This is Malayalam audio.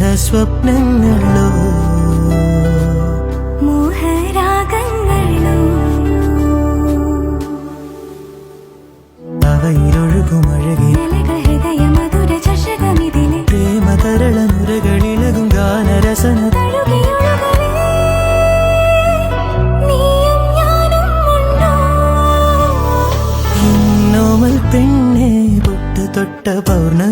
സ്നേഹസ്വപ്നങ്ങളോ മോഹരാഗങ്ങളോ അവയിലൊഴുകുമഴകി ഹൃദയമധുര ചഷകമിതിലെ പ്രേമതരള നുരകളിളകും ഗാനരസന പെണ്ണെ പൊട്ട് തൊട്ട പൗർണമി